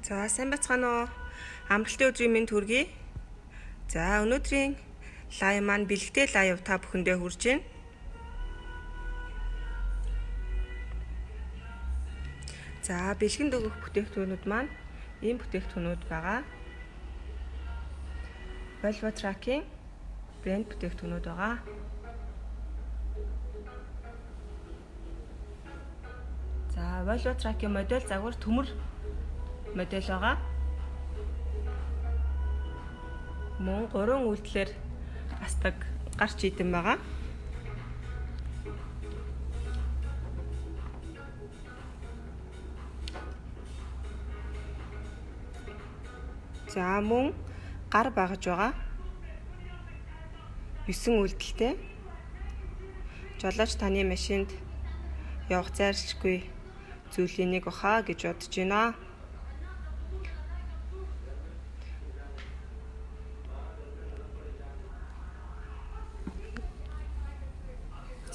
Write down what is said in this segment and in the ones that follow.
За сайн бацгаана уу? Амралтын өдрийн мэнд хүргэе. За өнөөдрийн лайв маань бэлэгтэй лайв та бүхэндээ хүрж байна. За бэлгэнд өгөх бүтээгдэхүүнүүд маань ийм бүтээгдэхүүнүүд байгаа. Volvo Truck-ийн брэнд бүтээгдэхүүнүүд байгаа. За Volvo Truck-ийн модель загвар төмөр модель байгаа. Мөн 3 үйлдэлээр асдаг гарч идэн байгаа. За мөн гар багаж байгаа. 9 үйлдэлтэй. Жолооч таны машинд явах зайлшгүй зүйлийн нэг баха гэж бодож байна.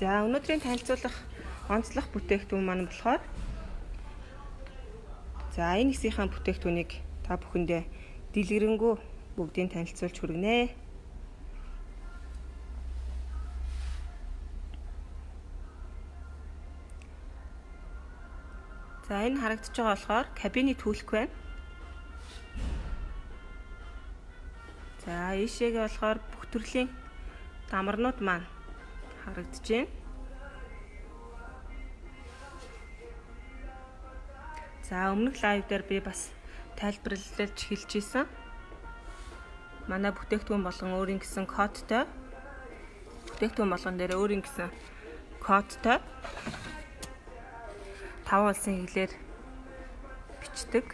За өнөөдрийн танилцуулах онцлог бүтээгдэхүүн маань болохоор за энэ хэсгийнхаа бүтээгдэхүүнийг та бүхэндээ дэлгэрэнгүй бүгдийг танилцуулж хүргэнэ. За энэ харагдаж байгаа болохоор кабины түлх байна. За ийшээгээ болохоор бүх төрлийн дамарнууд маань харагдаж байна. За өмнөх лайв дээр би бас тайлбарлаж хэлж ийсэн. Манай бүтээгдэхүүн болгон өөрийн гэсэн кодтой. Бүтээгдэхүүн болгон дээр өөрийн гэсэн кодтой 5 улсын хэлээр бичдэг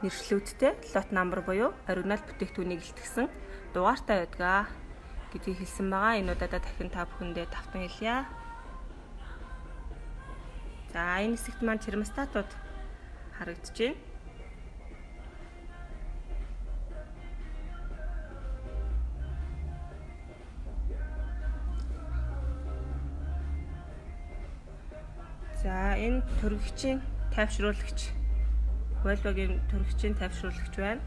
нэршлүүдтэй лот намбар буюу оригинал бүтээгдэхүүнийг илтгэсэн дугаартай байдаг гэдгийг хэлсэн байгаа. Энэ удаадаа дахин та бүхэндээ давтан хэлье. За энэ хэсэгт маань термостатууд харагдаж байна. За энэ төрөгчийн тайвшруулагч Volvo-гийн төрөгчийн тайвшруулагч байна.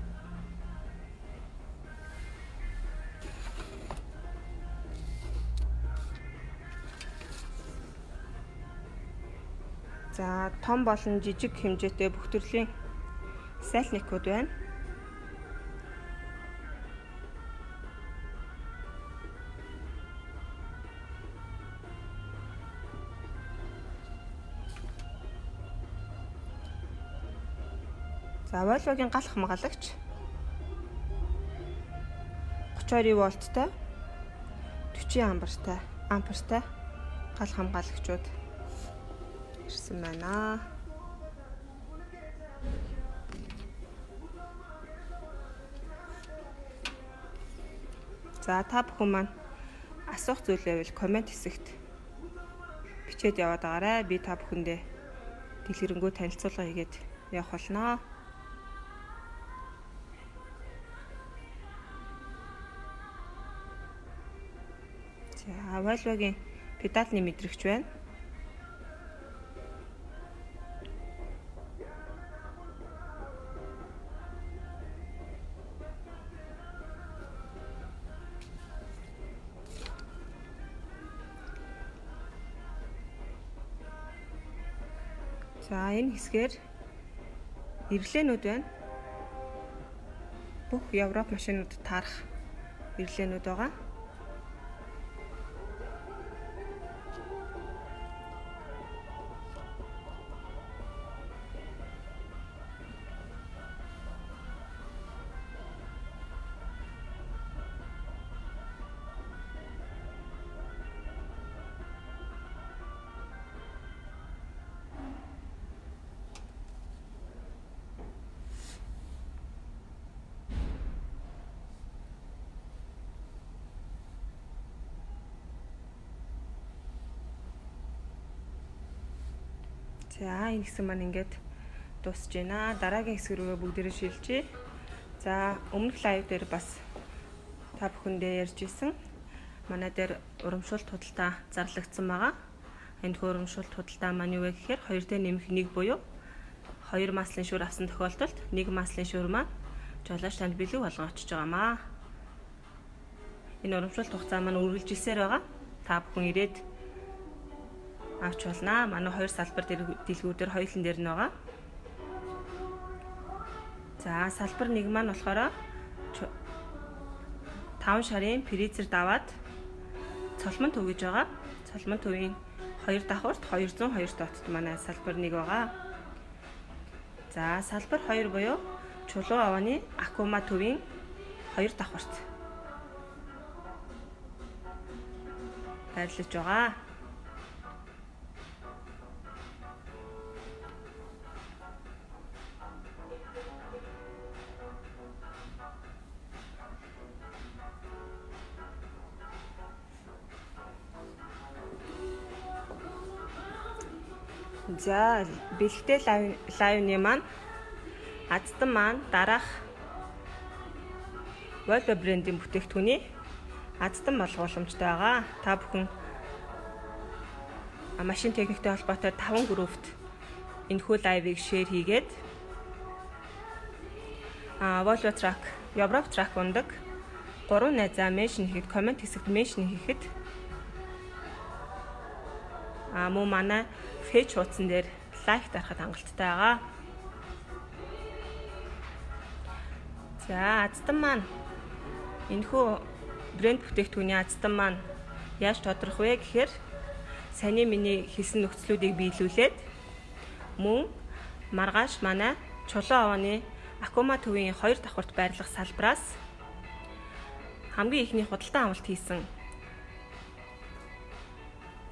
За том болон жижиг хэмжээтэй бүх төрлийн сайлникууд байна. За Volvo-гийн гал хамгаалагч 32 вольттай 40 ампертай гал хамгаалагчууд ирсэн байна. За та бүхэн маань асуух зүйл байвал комент хэсэгт бичээд яваад байгаарай. Би та бүхэндээ дэлгэрэнгүй танилцуулга хийгээд явах болно. За Volvo-гийн педальны мэдрэгч байна. За энэ хэсгээр эрлээнүүд байна. Бүх Европ машинууд таарах эрлээнүүд байгаа. За энэ хэсэг маань ингээд дуусж байна. Дараагийн хэсэг рүү бүгдээрээ шилжье. За өмнөх лайв дээр бас та бүхэндээ ярьж исэн. Манай дээр урамшуулт худалдаа зарлагдсан байгаа. Энэ урамшуулт худалдаа маань юу вэ гэхээр 2 дээр нэмэх 1 буюу 2 маслын шүүр авсан тохиолдолд 1 маслын шүүр маань жолооч танд бэлэг болгон очиж байгаамаа. Энэ урамшуулт хугацаа маань үргэлжилсээр байгаа. Та бүхэн ирээд авч болно. Манай 2 салбар дэлгүүрээр хоёулын дээр нь байгаа. За салбар 1 маань болохоор 5 шарын фризер даваад цолмон төв гэж байгаа. Цолмон төвийн 2 давхурт 202 дотод манай салбар 1 байгаа. За салбар 2 буюу чулуу авааны акума төвийн 2 давхурт байрлаж байгаа. За бэлгтэй лайвны маань Аздан маань дараах Volvo брендийн бүтээгдэхүүний Аздан болгоуламжтай байгаа. Та бүхэн машин техниктэй холбоотой 5 группт энэхүү лайвыг шеэр хийгээд Volvo Truck, Европ Truck ундаг 3 найзаа меншн хийхэд, коммент хэсэгт меншн хийхэд мөн манай фэйж хуудсан дээр лайк дарахад хангалттай байгаа. За Аздан маань энэхүү брэнд бүтээгдэхүүний Аздан маань яаж тодорох вэ гэхээр саяны миний хэлсэн нөхцлүүдийг биелүүлээд мөн маргааш манай чулуу авааны акума төвийн 2 давхурт байрлах салбраас хамгийн ихний худалдан авалт хийсэн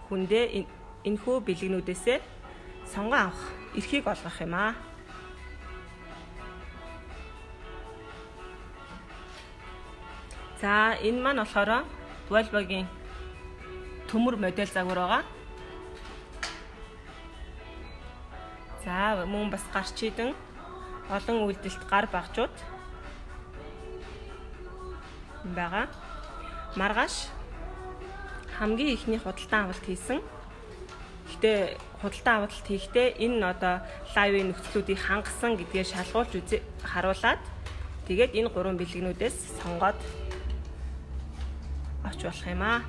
хүндээ энэхүү бэлгэнүүдээсээ сонгон авах эрхийг олгох юм аа. За энэ маань болохоор Volvo-гийн төмөр модель загвар байгаа. За мөн бас гарч идэн олон үйлдэлт гар багжууд байгаа. Маргааш хамгийн ихний худалдан авалт хийсэн. Гэтэ худалдан авалт хийхдээ энэ одоо лайвын нөхцлүүдийг хангасан гэдгээ шалгуулж харуулад тэгээд энэ 3 бэлгэнүүдээс сонгоод авч болох юм аа.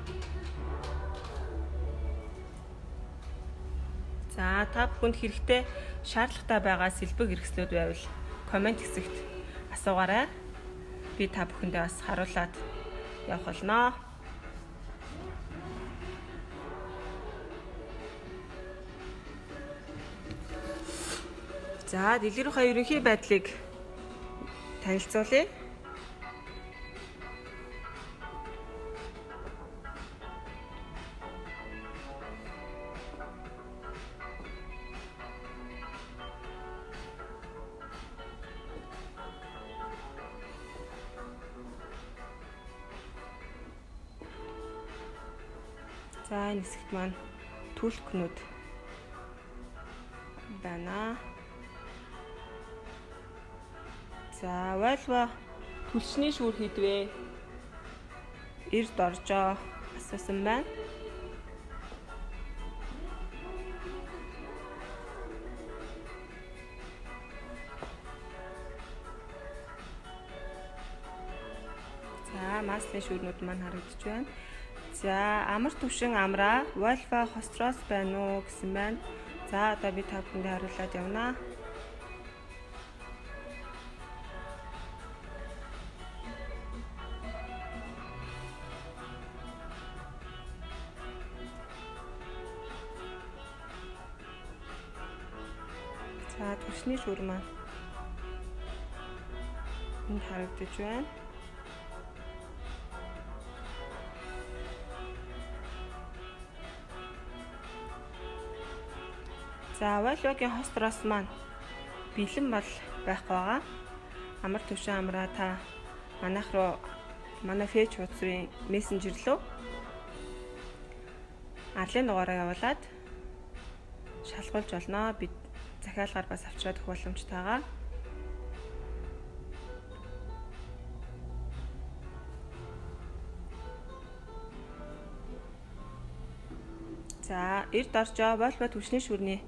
За та бүхэнд хэрэгтэй шаардлагатай байгаа сэлбэг хэрэгслүүд байвал коммент хэсэгт асуугаарай. Би та бүхэндээ бас харуулад явах болно. За дэлгэрэнхай ерөнхий байдлыг танилцуулъя. За энэ хэсэгт маань түлхнүүд байна. За Volvo түлшний шүүр хийдвэ? Эрд оржоо асуусан байна. За маслын шүүрнүүд маань харагдаж байна. За амар түвшин амраа Volvo Hostros байна уу гэсэн байна. За одоо би та бүхэнд хариулаад явнаа. За түвшний шүүр маань энд харагдаж байна. За Volvo-гийн Hostros маань бэлэн бол байхгүй байгаа. Амар түвшин амраа та манайх руу манай фэйж хуудсын мессенжер рүү арлын дугаараа явуулаад шалгуулж болно. Бид захиалгаар бас авчраад өгөх боломжтой байгаа. За эрд оржоо Volvo түвшний шүрний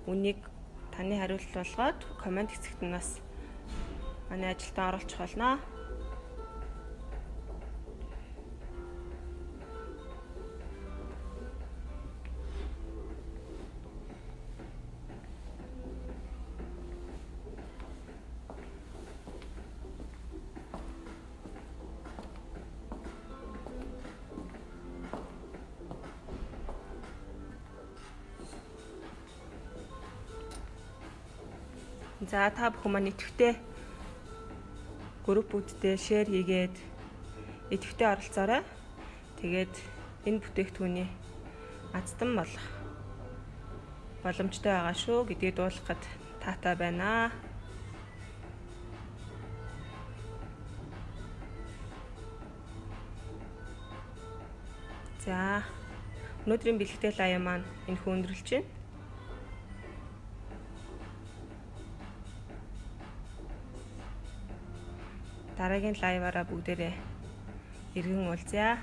үнийг та таны хариулт болгоод комент хэсэгт нь бас манай ажилтан оруулах болно. За та бүхэн маань идэвхтэй группүүддээ шеэр хийгээд идэвхтэй оролцоорой. Тэгээд энэ бүтээгдэхүүний азтан болох боломжтой байгаа шүү гэдгийг дуулгахад таатай байна. За өнөөдрийн бэлтгэл аяа маань энэхүү өндөрлж байна. Дараагийн лайваараа бүгдээрээ иргэн уулзъя.